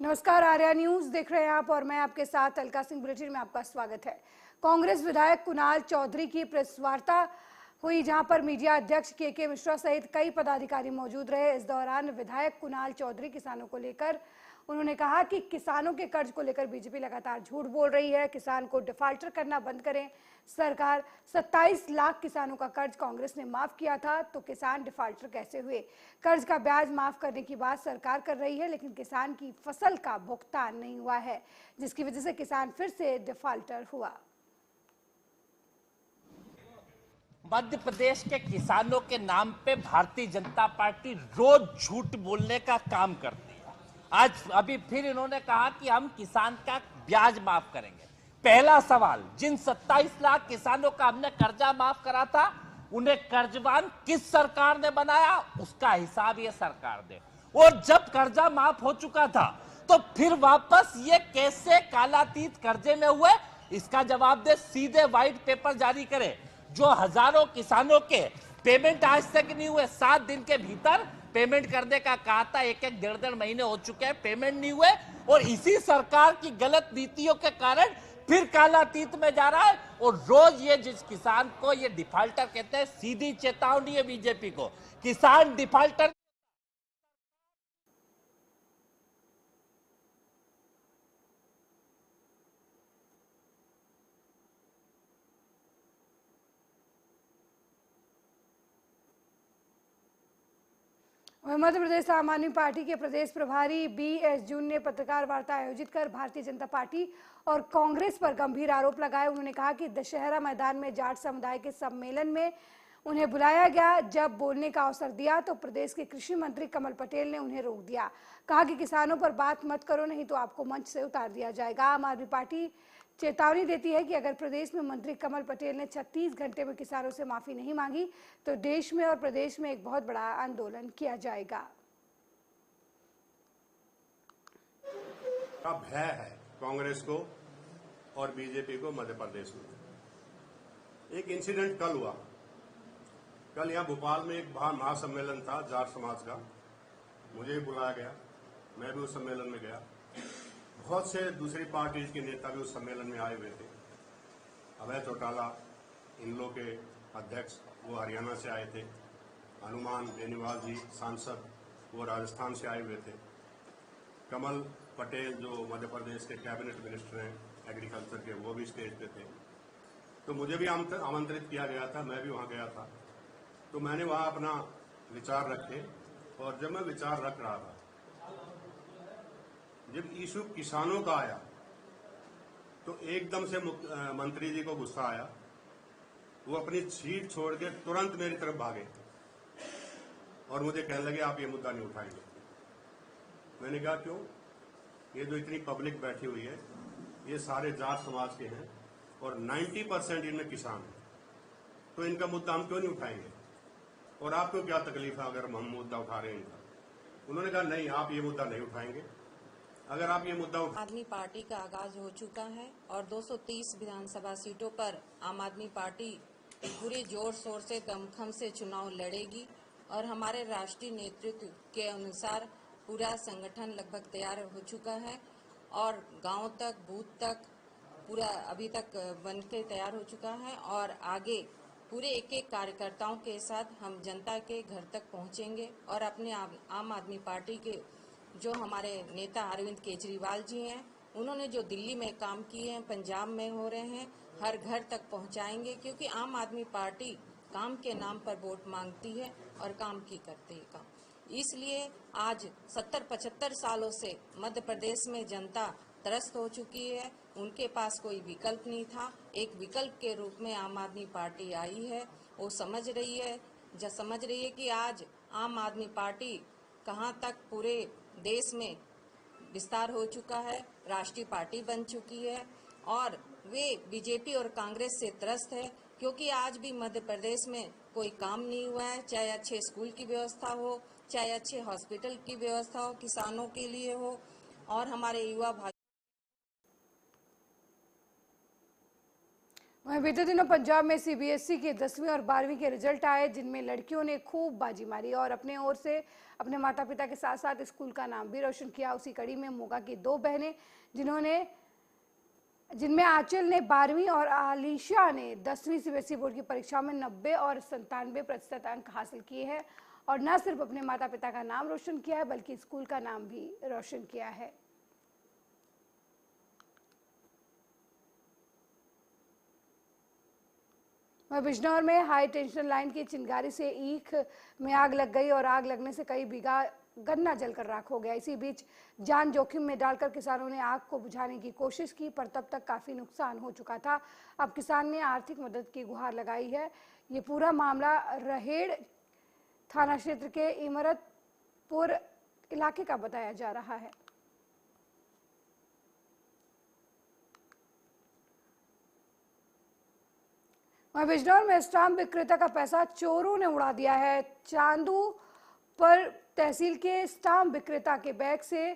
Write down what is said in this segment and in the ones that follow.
नमस्कार, आर्या न्यूज देख रहे हैं आप और मैं आपके साथ अलका सिंह। बुलेटिन में आपका स्वागत है। कांग्रेस विधायक कुणाल चौधरी की प्रेस वार्ता हुई, जहां पर मीडिया अध्यक्ष के मिश्रा सहित कई पदाधिकारी मौजूद रहे। इस दौरान विधायक कुणाल चौधरी किसानों को लेकर उन्होंने कहा कि किसानों के कर्ज को लेकर बीजेपी लगातार झूठ बोल रही है। किसान को डिफाल्टर करना बंद करें। सरकार 27 लाख किसानों का कर्ज कांग्रेस ने माफ किया था, तो किसान डिफाल्टर कैसे हुए? कर्ज का ब्याज माफ करने की बात सरकार कर रही है, लेकिन किसान की फसल का भुगतान नहीं हुआ है, जिसकी वजह से किसान फिर से डिफाल्टर हुआ। मध्य प्रदेश के किसानों के नाम पे भारतीय जनता पार्टी रोज झूठ बोलने का काम करती है। आज अभी फिर इन्होंने कहा कि हम किसान का ब्याज माफ करेंगे। पहला सवाल, जिन 27 लाख किसानों का हमने कर्जा माफ करा था, उन्हें कर्जवान किस सरकार ने बनाया, उसका हिसाब ये सरकार दे। और जब कर्जा माफ हो चुका था, तो फिर वापस ये कैसे कालातीत कर्जे में हुए, इसका जवाब दे। सीधे व्हाइट पेपर जारी करे। जो हजारों किसानों के पेमेंट आज तक नहीं हुए, 7 दिन के भीतर पेमेंट करने का कहा था, एक डेढ़ महीने हो चुके हैं, पेमेंट नहीं हुए। और इसी सरकार की गलत नीतियों के कारण फिर कालातीत में जा रहा है। और रोज ये जिस किसान को ये डिफाल्टर कहते हैं, सीधी चेतावनी है बीजेपी को, किसान डिफाल्टर। मध्य प्रदेश आम आदमी पार्टी के प्रदेश प्रभारी BS जून ने पत्रकार वार्ता आयोजित कर भारतीय जनता पार्टी और कांग्रेस पर गंभीर आरोप लगाए। उन्होंने कहा कि दशहरा मैदान में जाट समुदाय के सम्मेलन में उन्हें बुलाया गया, जब बोलने का अवसर दिया तो प्रदेश के कृषि मंत्री कमल पटेल ने उन्हें रोक दिया। कहा कि किसानों पर बात मत करो, नहीं तो आपको मंच से उतार दिया जाएगा। आम आदमी पार्टी चेतावनी देती है कि अगर प्रदेश में मंत्री कमल पटेल ने 36 घंटे में किसानों से माफी नहीं मांगी, तो देश में और प्रदेश में एक बहुत बड़ा आंदोलन किया जाएगा। का भय है कांग्रेस को और बीजेपी को मध्य प्रदेश में। एक इंसिडेंट कल हुआ। कल यहां भोपाल में एक महासम्मेलन था जाट समाज का, मुझे भी बुलाया गया, मैं भी उस सम्मेलन में गया। बहुत से दूसरी पार्टी के नेता भी उस सम्मेलन में आए हुए थे। अभय चौटाला, इन लोग के अध्यक्ष, वो हरियाणा से आए थे। हनुमान बेनीवाल जी सांसद, वो राजस्थान से आए हुए थे। कमल पटेल जो मध्य प्रदेश के कैबिनेट मिनिस्टर हैं एग्रीकल्चर के, वो भी स्टेज पे थे। तो मुझे भी आमंत्रित किया गया था, मैं भी वहां गया था। तो मैंने वहां अपना विचार रखे, और जब मैं विचार रख रहा था, जब इशू किसानों का आया तो एकदम से मंत्री जी को गुस्सा आया। वो अपनी सीट छोड़ के तुरंत मेरी तरफ भागे और मुझे कहने लगे आप ये मुद्दा नहीं उठाएंगे। मैंने कहा क्यों? ये जो इतनी पब्लिक बैठी हुई है, ये सारे जाट समाज के हैं और 90% इनमें किसान हैं, तो इनका मुद्दा हम क्यों नहीं उठाएंगे? और आपको क्या तकलीफ है अगर हम मुद्दा उठा रहे हैं इनका? उन्होंने कहा नहीं, आप ये मुद्दा नहीं उठाएंगे। अगर आप ये मुद्दा आदमी पार्टी का आगाज हो चुका है और 230 विधानसभा सीटों पर आम आदमी पार्टी पूरे जोर शोर से दमखम से चुनाव लड़ेगी। और हमारे राष्ट्रीय नेतृत्व के अनुसार पूरा संगठन लगभग तैयार हो चुका है और गांव तक, बूथ तक पूरा अभी तक बन के तैयार हो चुका है। और आगे पूरे एक कार्यकर्ताओं के साथ हम जनता के घर तक पहुंचेंगे और अपने आम आदमी पार्टी के जो हमारे नेता अरविंद केजरीवाल जी हैं, उन्होंने जो दिल्ली में काम किए हैं, पंजाब में हो रहे हैं, हर घर तक पहुंचाएंगे। क्योंकि आम आदमी पार्टी काम के नाम पर वोट मांगती है और काम की करती है काम। इसलिए आज 70-75 सालों से मध्य प्रदेश में जनता त्रस्त हो चुकी है। उनके पास कोई विकल्प नहीं था। एक विकल्प के रूप में आम आदमी पार्टी आई है। वो समझ रही है कि आज आम आदमी पार्टी कहां तक पूरे देश में विस्तार हो चुका है, राष्ट्रीय पार्टी बन चुकी है। और वे बीजेपी और कांग्रेस से त्रस्त है, क्योंकि आज भी मध्य प्रदेश में कोई काम नहीं हुआ है। चाहे अच्छे स्कूल की व्यवस्था हो, चाहे अच्छे हॉस्पिटल की व्यवस्था हो, किसानों के लिए हो, और हमारे युवा भाई वहीं बीते दिनों पंजाब में सीबीएसई के 10वीं और 12वीं के रिजल्ट आए, जिनमें लड़कियों ने खूब बाजी मारी और अपने ओर से अपने माता पिता के साथ साथ स्कूल का नाम भी रोशन किया। उसी कड़ी में मोगा की दो बहनें जिनमें आंचल ने 12वीं और आलिशा ने 10वीं सीबीएसई बोर्ड की परीक्षा में 90 और 97% अंक हासिल किए हैं और न सिर्फ अपने माता पिता का नाम रोशन किया है बल्कि स्कूल का नाम भी रोशन किया है। वहीं बिजनौर में हाई टेंशन लाइन की चिंगारी से ईख में आग लग गई और आग लगने से कई बीघा गन्ना जलकर राख हो गया। इसी बीच जान जोखिम में डालकर किसानों ने आग को बुझाने की कोशिश की, पर तब तक काफी नुकसान हो चुका था। अब किसान ने आर्थिक मदद की गुहार लगाई है। ये पूरा मामला रहेड़ थाना क्षेत्र के इमरतपुर इलाके का बताया जा रहा है। वहीं बिजनौर में स्टाम्प विक्रेता का पैसा चोरों ने उड़ा दिया है। चांदू पर तहसील के स्टाम्प विक्रेता के बैग से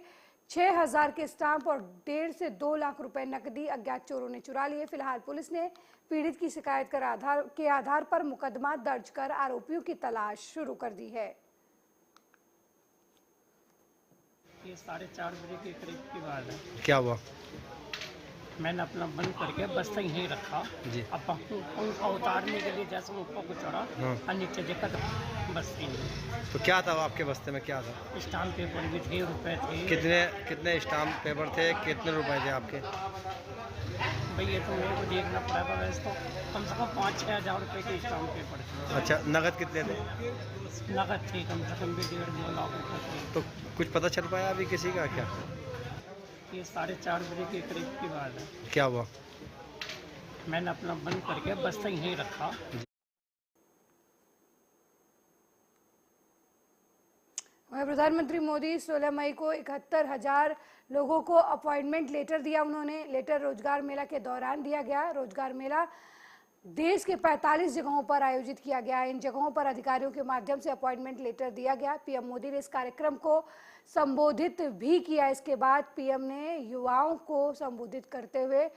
6000 के स्टाम्प और 1.5 से 2 लाख रुपए नकदी अज्ञात चोरों ने चुरा लिए। फिलहाल पुलिस ने पीड़ित की शिकायत के आधार पर मुकदमा दर्ज कर आरोपियों की तलाश शुरू कर दी है। ये 4:30 बजे के करीब की बात है। क्या हुआ? मैंने अपना बंद करके बस्ता यहीं रखा जी। अब पंखा उतारने के लिए जैसे ऊपर को चढ़ा और नीचे देखा तो बस्ती नहीं। तो क्या था आपके बस्ते में, क्या था? स्टाम्प पेपर भी थे, रुपए थे। कितने स्टाम्प पेपर थे, कितने रुपए थे आपके? भाई ये तो मेरे को देखना पड़ेगा, वैसे तो कम से कम 5-6 हज़ार रुपये के स्टाम्प पेपर थे। अच्छा, नगद कितने थे? नकद थे कम से कम भी 1.5-2 लाख रुपये थे। तो कुछ पता चल पाया अभी किसी का? क्या ये 4:30 बजे के करीब की बात है। क्या हुआ? मैंने अपना बंद करके बस्ता यहीं रखा। प्रधानमंत्री मोदी 16 मई को 71,000 लोगों को अपॉइंटमेंट लेटर दिया। उन्होंने लेटर रोजगार मेला के दौरान दिया गया। रोजगार मेला देश के 45 जगहों पर आयोजित किया गया। इन जगहों पर अधिकारियों के माध्यम से अपॉइंटमेंट लेटर दिया गया। पीएम मोदी ने इस कार्यक्रम को संबोधित भी किया। इसके बाद पीएम ने युवाओं को संबोधित करते हुए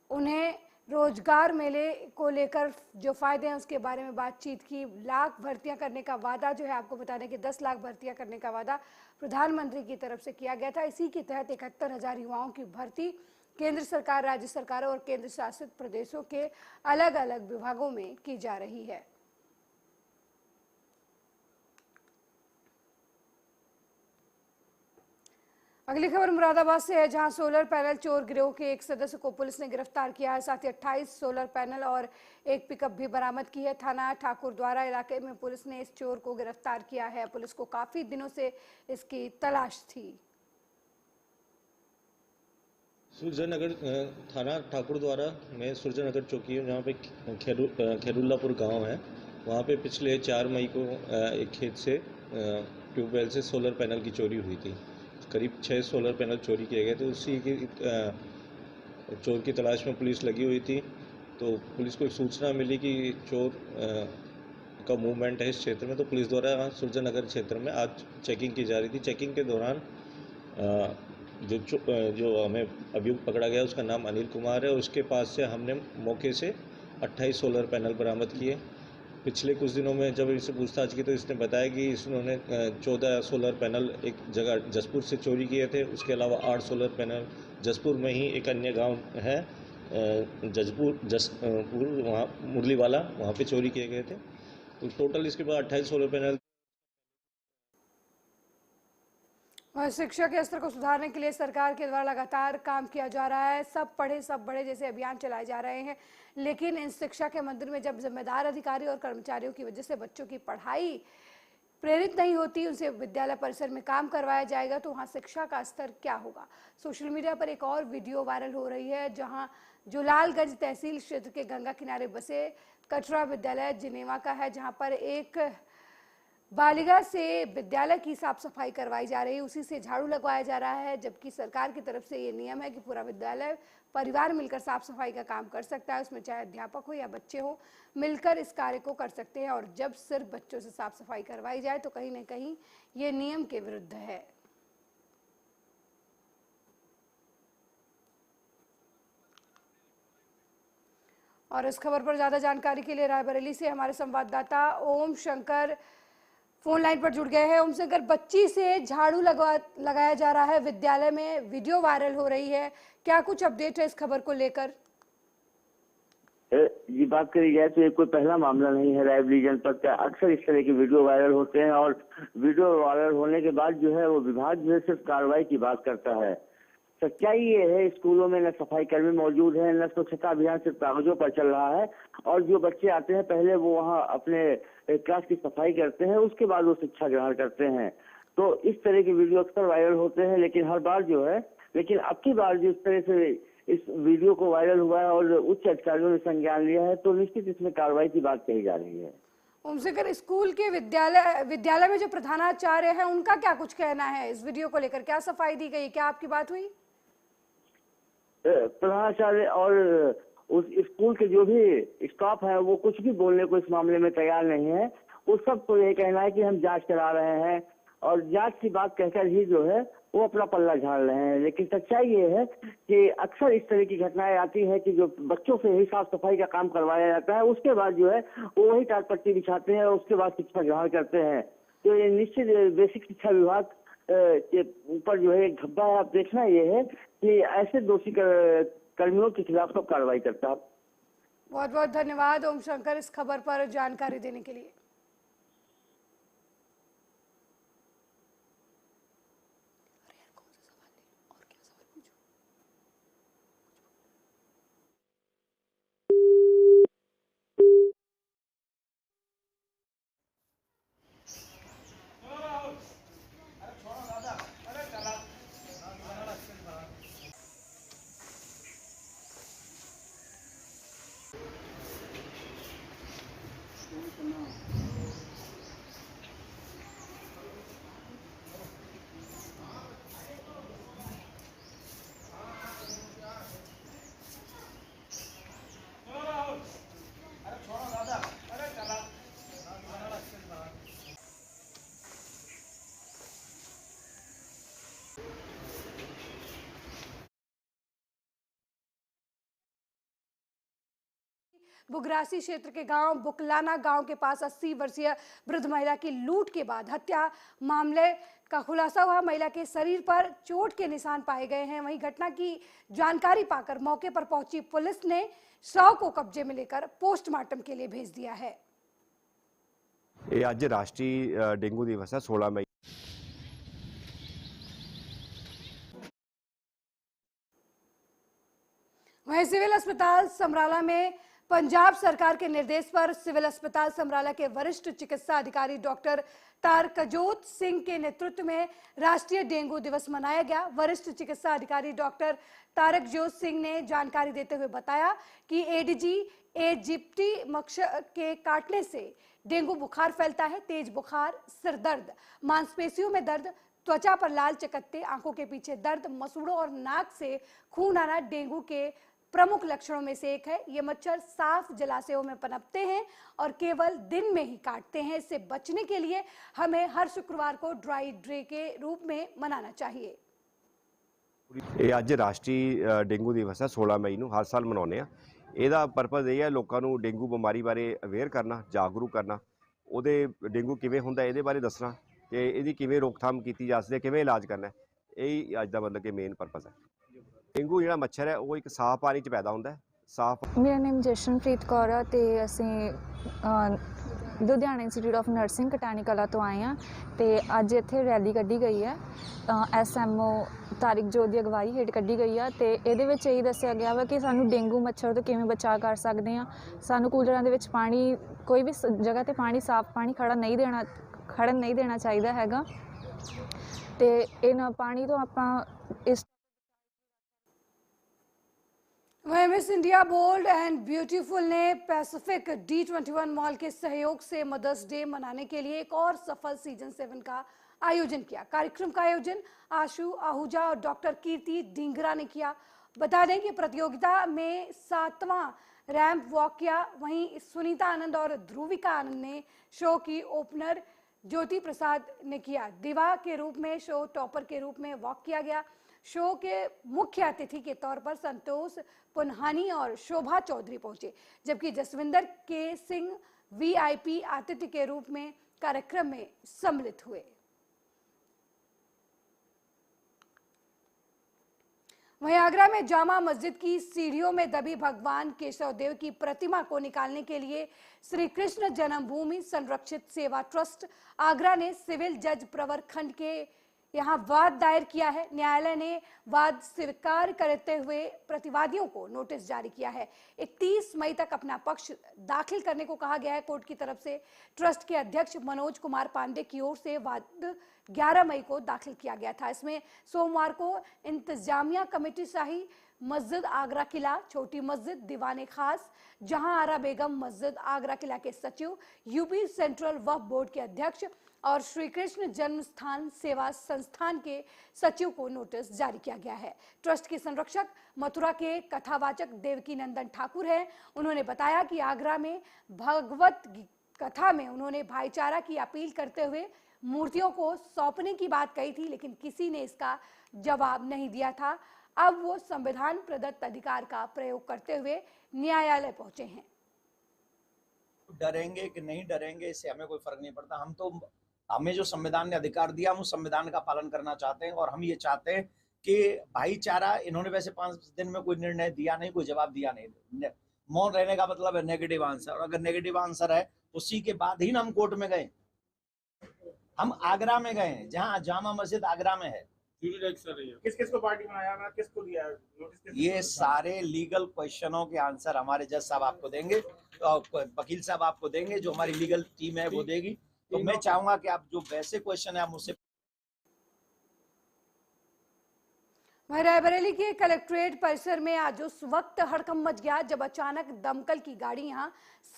उन्हें रोजगार मेले को लेकर जो फायदे हैं उसके बारे में बातचीत की। लाख भर्तियां करने का वादा जो है, आपको बता दें कि 10 लाख भर्तियां करने का वादा प्रधानमंत्री की तरफ से किया गया था। इसी के तहत 71,000 युवाओं की भर्ती केंद्र सरकार, राज्य सरकारों और केंद्र शासित प्रदेशों के अलग अलग विभागों में की जा रही है। अगली खबर मुरादाबाद से है, जहां सोलर पैनल चोर गिरोह के एक सदस्य को पुलिस ने गिरफ्तार किया है। साथ ही 28 सोलर पैनल और एक पिकअप भी बरामद की है। थाना ठाकुरद्वारा इलाके में पुलिस ने इस चोर को गिरफ्तार किया है। पुलिस को काफी दिनों से इसकी तलाश थी। सुरजनगर थाना ठाकुरद्वारा में सुरजनगर चौकी है, जहाँ पे खेरुल्लापुर गांव है। वहाँ पे पिछले 4 मई को एक खेत से ट्यूबवेल से सोलर पैनल की चोरी हुई थी। करीब 6 सोलर पैनल चोरी किए गए थे। उसी की चोर की तलाश में पुलिस लगी हुई थी। तो पुलिस को एक सूचना मिली कि चोर का मूवमेंट है इस क्षेत्र में, तो पुलिस द्वारा सुरजनगर क्षेत्र में आज चेकिंग की जा रही थी। चेकिंग के दौरान जो हमें अभियुक्त पकड़ा गया उसका नाम अनिल कुमार है। उसके पास से हमने मौके से 28 सोलर पैनल बरामद किए। पिछले कुछ दिनों में जब इससे पूछताछ की तो इसने बताया कि इन्होंने 14 सोलर पैनल एक जगह जसपुर से चोरी किए थे। उसके अलावा 8 सोलर पैनल जसपुर में ही एक अन्य गांव है जसपुर वहाँ मुरलीवाला, वहाँ पे चोरी किए गए थे। तो टोटल इसके बाद 28 सोलर पैनल। और शिक्षा के स्तर को सुधारने के लिए सरकार के द्वारा लगातार काम किया जा रहा है। सब पढ़े सब बढ़े जैसे अभियान चलाए जा रहे हैं, लेकिन इन शिक्षा के मंदिर में जब जिम्मेदार अधिकारी और कर्मचारियों की वजह से बच्चों की पढ़ाई प्रेरित नहीं होती, उनसे विद्यालय परिसर में काम करवाया जाएगा तो वहाँ शिक्षा का स्तर क्या होगा। सोशल मीडिया पर एक और वीडियो वायरल हो रही है, जहाँ जुलालगंज तहसील क्षेत्र के गंगा किनारे बसे कटरा विद्यालय जिनेवा का है, जहाँ पर एक बालिका से विद्यालय की साफ सफाई करवाई जा रही है, उसी से झाड़ू लगवाया जा रहा है। जबकि सरकार की तरफ से ये नियम है कि पूरा विद्यालय परिवार मिलकर साफ सफाई का काम कर सकता है, उसमें चाहे अध्यापक हो या बच्चे हो, मिलकर इस कार्य को कर सकते हैं। और जब सिर्फ बच्चों से साफ सफाई करवाई जाए तो कहीं ना कहीं ये नियम के विरुद्ध है। और इस खबर पर ज्यादा जानकारी के लिए रायबरेली से हमारे संवाददाता ओम शंकर फोन लाइन पर जुड़ गए हैं। ओम शंकर, बच्ची से झाड़ू लगाया जा रहा है विद्यालय में, वीडियो वायरल हो रही है, क्या कुछ अपडेट है इस खबर को लेकर? ये बात करी जाए तो ये कोई पहला मामला नहीं है रायबरेली जनपद का। अक्सर इस तरह के वीडियो वायरल होते हैं और वीडियो वायरल होने के बाद जो है वो विभाग जो है सिर्फ कार्रवाई की बात करता है। सच्चाई ये है, स्कूलों में न सफाई कर्मी मौजूद है, न स्वच्छता अभियान सिर्फ कागजों पर चल रहा है। और जो बच्चे आते हैं पहले वो वहाँ अपने क्लास की सफाई करते हैं, उसके बाद वो शिक्षा ग्रहण करते हैं। तो इस तरह के वीडियो अक्सर वायरल होते हैं, लेकिन हर बार जो है, लेकिन अब की बार जिस तरह से इस वीडियो को वायरल हुआ है और उच्च अधिकारियों ने संज्ञान लिया है, तो निश्चित इसमें कार्रवाई की बात कही जा रही है। ओमशंकर, स्कूल के विद्यालय में जो प्रधानाचार्य है उनका क्या कुछ कहना है इस वीडियो को लेकर? क्या सफाई दी गई, क्या आपकी बात हुई? प्रधानाचार्य और उस स्कूल के जो भी स्टाफ है वो कुछ भी बोलने को इस मामले में तैयार नहीं है। वो सब तो ये कहना है कि हम जांच करा रहे हैं और जांच की बात कहकर ही जो है वो अपना पल्ला झाड़ रहे हैं। लेकिन सच्चाई ये है कि अक्सर इस तरह की घटनाएं आती है कि जो बच्चों से ही साफ सफाई का काम करवाया जाता है, उसके बाद जो है वो वही टाटपट्टी बिछाते हैं और उसके बाद शिक्षा ग्रहण करते हैं। तो ये निश्चित बेसिक शिक्षा विभाग के ऊपर जो है एक धब्बा है। अब देखना ये है कि ऐसे दोषी कर्मियों के खिलाफ सब कार्रवाई करता है। बहुत बहुत धन्यवाद ओम शंकर इस खबर पर जानकारी देने के लिए। बुगरासी क्षेत्र के गांव बुकलाना गांव के पास 80 वर्षीय वृद्ध महिला की लूट के बाद हत्या मामले का खुलासा हुआ। महिला के शरीर पर चोट के निशान पाए गए हैं। वहीं घटना की जानकारी पाकर मौके पर पहुंची पुलिस ने शव को कब्जे में लेकर पोस्टमार्टम के लिए भेज दिया है। ये आज राष्ट्रीय डेंगू दिवस है 16 मई। वहीं सिविल अस्पताल समराला में पंजाब सरकार के निर्देश पर सिविल अस्पताल समराला के वरिष्ठ चिकित्सा अधिकारी डॉक्टर तारकजोत सिंह के नेतृत्व में राष्ट्रीय डेंगू दिवस मनाया गया। वरिष्ठ चिकित्सा अधिकारी डॉक्टर तारकजोत सिंह ने जानकारी देते हुए बताया कि एडीजी इजिप्टी मच्छर के काटने से डेंगू बुखार फैलता है। तेज बुखार, सिर दर्द, मांसपेशियों में दर्द, त्वचा पर लाल चकत्ते, आंखों के पीछे दर्द, मसूड़ों और नाक से खून आना डेंगू के प्रमुख लक्षणों में से एक है। ये मच्छर साफ जलाशयों में पनपते हैं और केवल दिन में ही काटते हैं। इससे बचने के लिए हमें हर शुक्रवार को ड्राई डे के रूप में मनाना चाहिए। ਇਹ ਅੱਜ ਰਾਸ਼ਟਰੀ ਡੇਂਗੂ ਦਿਵਸ ਹੈ 16 ਮਈ ਨੂੰ ਹਰ ਸਾਲ ਮਨਾਉਂਦੇ ਆ। ਇਹਦਾ ਪਰਪਸ ਇਹ ਹੈ ਲੋਕਾਂ ਨੂੰ ਡੇਂਗੂ ਬਿਮਾਰੀ ਬਾਰੇ ਅਵੇਅਰ ਕਰਨਾ, ਜਾਗਰੂਕ ਕਰਨਾ, ਉਹਦੇ ਡੇਂਗੂ ਕਿਵੇਂ ਹੁੰਦਾ ਇਹਦੇ ਬਾਰੇ ਦੱਸਣਾ ਕਿ ਇਹਦੀ ਕਿਵੇਂ ਰੋਕਥਾਮ ਕੀਤੀ ਜਾ ਸਕਦੀ ਹੈ, ਕਿਵੇਂ ਇਲਾਜ ਕਰਨਾ ਹੈ। ਇਹ ਅੱਜ ਦਾ ਮਤਲਬ ਕਿ ਮੇਨ ਪਰਪਸ ਹੈ। ਡੇਂਗੂ ਜਿਹੜਾ ਮੱਛਰ ਹੈ ਉਹ ਇੱਕ ਸਾਫ਼ ਪਾਣੀ 'ਚ ਪੈਦਾ ਹੁੰਦਾ ਹੈ। ਸਾਫ਼ ਮੇਰਾ ਨਾਮ ਜਸ਼ਨਪ੍ਰੀਤ ਕੌਰ ਹੈ ਤੇ ਅਸੀਂ ਲੁਧਿਆਣਾ ਇੰਸਟੀਚਿਊਟ ਆਫ ਨਰਸਿੰਗ ਕਟਾਣੀ ਕਲਾ ਤੋਂ ਆਏ ਹਾਂ ਤੇ ਅੱਜ ਇੱਥੇ ਰੈਲੀ ਕੱਢੀ ਗਈ ਹੈ। ਐਸਐਮਓ ਤਾਰਿਕਜੋਤ ਦੀ ਅਗਵਾਈ ਹੇਠ ਕੱਢੀ ਗਈ ਆ ਤੇ ਇਹਦੇ ਵਿੱਚ ਇਹ ਦੱਸਿਆ ਗਿਆ ਵਾ ਕਿ ਸਾਨੂੰ ਡੇਂਗੂ ਮੱਛਰ ਤੋਂ ਕਿਵੇਂ ਬਚਾਅ ਕਰ ਸਕਦੇ ਹਾਂ। ਸਾਨੂੰ ਕੂਲਰਾਂ ਦੇ ਵਿੱਚ ਪਾਣੀ, ਕੋਈ ਵੀ ਜਗ੍ਹਾ ਤੇ ਪਾਣੀ, ਸਾਫ਼ ਪਾਣੀ ਖੜਨ ਨਹੀਂ ਦੇਣਾ ਚਾਹੀਦਾ ਹੈਗਾ ਤੇ ਇਹਨਾਂ ਪਾਣੀ ਤੋਂ ਆਪਾਂ ਇਸ वहीं Miss India bold and beautiful ने पैसिफिक D21 मॉल के सहयोग से मदर्स डे मनाने के लिए एक और सफल सीजन 7 का आयोजन किया। कार्यक्रम का आयोजन आशु आहूजा और डॉक्टर कीर्ति ढींगरा ने किया। बता दें कि प्रतियोगिता में 7वां रैंप वॉक किया। वहीं सुनीता आनंद और ध्रुविका आनंद ने शो की ओपनर ज्योति प्रसाद ने किया। दिवा के रूप में, शो टॉपर के रूप में वॉक किया गया। शो के मुख्य अतिथि के तौर पर संतोष पुन्हानी और शोभा चौधरी पहुंचे, जबकि जसविंदर के सिंह वीआईपी अतिथि के रूप में कार्यक्रम में सम्मिलित हुए। वहीं आगरा में जामा मस्जिद की सीढ़ियों में दबी भगवान केशव देव की प्रतिमा को निकालने के लिए श्री कृष्ण जन्मभूमि संरक्षित सेवा ट्रस्ट आगरा ने सिविल जज प्रवर खंड के यहां वाद दायर किया है। न्यायालय ने वाद स्वीकार करते हुए प्रतिवादियों को नोटिस जारी किया है। 31 मई तक अपना पक्ष दाखिल करने को कहा गया है कोर्ट की तरफ से। ट्रस्ट के अध्यक्ष मनोज कुमार पांडे की ओर से वाद 11 मई को दाखिल किया गया था। इसमें सोमवार को इंतजामिया कमेटी शाही मस्जिद आगरा किला, छोटी मस्जिद दीवाने खास, जहां आरा बेगम मस्जिद आगरा किला के सचिव, यूपी सेंट्रल वक्फ बोर्ड के अध्यक्ष और श्री कृष्ण जन्म स्थान सेवा संस्थान के सचिव को नोटिस जारी किया गया है। ट्रस्ट के संरक्षक मथुरा के कथावाचक देवकी नंदन ठाकुर हैं। उन्होंने बताया कि आगरा में भगवत कथा में उन्होंने भाईचारा की अपील करते हुए मूर्तियों को सौंपने की बात कही थी, लेकिन किसी ने इसका जवाब नहीं दिया था। अब वो संविधान प्रदत्त अधिकार का प्रयोग करते हुए न्यायालय पहुंचे हैं। डरेंगे कि नहीं डरेंगे इससे हमें कोई फर्क नहीं पड़ता। हमें जो संविधान ने अधिकार दिया, हम उस संविधान का पालन करना चाहते हैं और हम ये चाहते हैं कि भाईचारा, इन्होंने वैसे 5 दिन में कोई निर्णय दिया नहीं, कोई जवाब दिया नहीं। मौन रहने का मतलब है नेगेटिव आंसर, और अगर नेगेटिव आंसर है उसी के बाद ही ना हम कोर्ट में गए। हम आगरा में गए, जहाँ जामा मस्जिद आगरा में है। किस किस को पार्टी बनाया, किसको दिया नोटिस? ये सारे लीगल क्वेश्चनों के आंसर हमारे जज साहब आपको देंगे, वकील साहब आपको देंगे, जो हमारी लीगल टीम है वो देगी। तो मैं चाहूंगा कि आप जो वैसे क्वेश्चन है आप मुझसे। रायबरेली के कलेक्ट्रेट परिसर में आज उस वक्त हड़कंप मच गया जब अचानक दमकल की गाड़ी यहां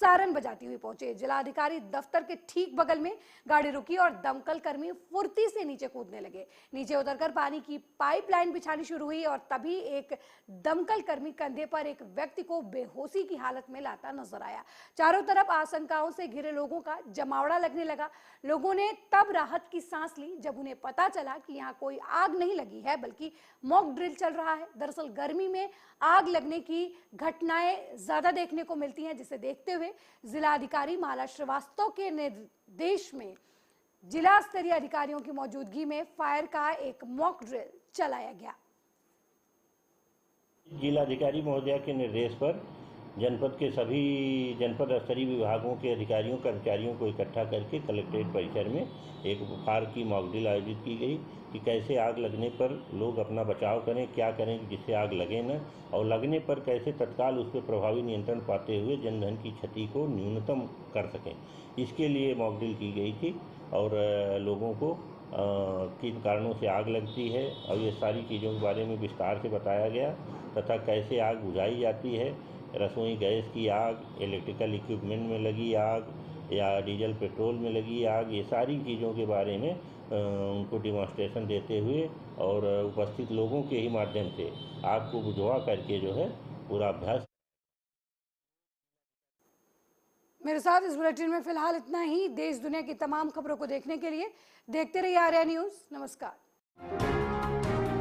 सारन बजाती हुई पहुंचे। जिलाधिकारी दफ्तर के ठीक बगल में गाड़ी रुकी और दमकल कर्मी फुर्ती से नीचे कूदने लगे। नीचे उतरकर पानी की पाइपलाइन बिछानी शुरू हुई और तभी एक दमकल कर्मी कंधे पर एक व्यक्ति को बेहोशी की हालत में लाता नजर आया। चारों तरफ आशंकाओं से घिरे लोगों का जमावड़ा लगने लगा। लोगों ने तब राहत की सांस ली जब उन्हें पता चला कि यहाँ कोई आग नहीं लगी है, बल्कि मॉक ड्रिल चल रहा है। दरअसल गर्मी में आग लगने की घटनाएं ज्यादा देखने को मिलती हैं, जिसे देखते हुए जिलाधिकारी माला श्रीवास्तव के निर्देश में जिला स्तरीय अधिकारियों की मौजूदगी में फायर का एक मॉक ड्रिल चलाया गया। जिलाधिकारी महोदया के निर्देश पर जनपद के सभी जनपद स्तरीय विभागों के अधिकारियों कर्मचारियों को इकट्ठा करके कलेक्ट्रेट परिसर में एक फायर की मॉक ड्रिल आयोजित की गई कि कैसे आग लगने पर लोग अपना बचाव करें, क्या करें जिससे आग लगे न, और लगने पर कैसे तत्काल उस पर प्रभावी नियंत्रण पाते हुए जनधन की क्षति को न्यूनतम कर सकें। इसके लिए मॉक ड्रिल की गई थी और लोगों को किन कारणों से आग लगती है और ये सारी चीज़ों के बारे में विस्तार से बताया गया तथा कैसे आग बुझाई जाती है। रसोई गैस की आग, इलेक्ट्रिकल इक्विपमेंट में लगी आग या डीजल पेट्रोल में लगी आग, ये सारी चीज़ों के बारे में उनको डिमॉन्स्ट्रेशन देते हुए और उपस्थित लोगों के ही माध्यम से आग को बुझवा करके जो है पूरा अभ्यास। मेरे साथ इस बुलेटिन में फिलहाल इतना ही। देश दुनिया की तमाम खबरों को देखने के लिए देखते रहिए आर्या न्यूज़। नमस्कार।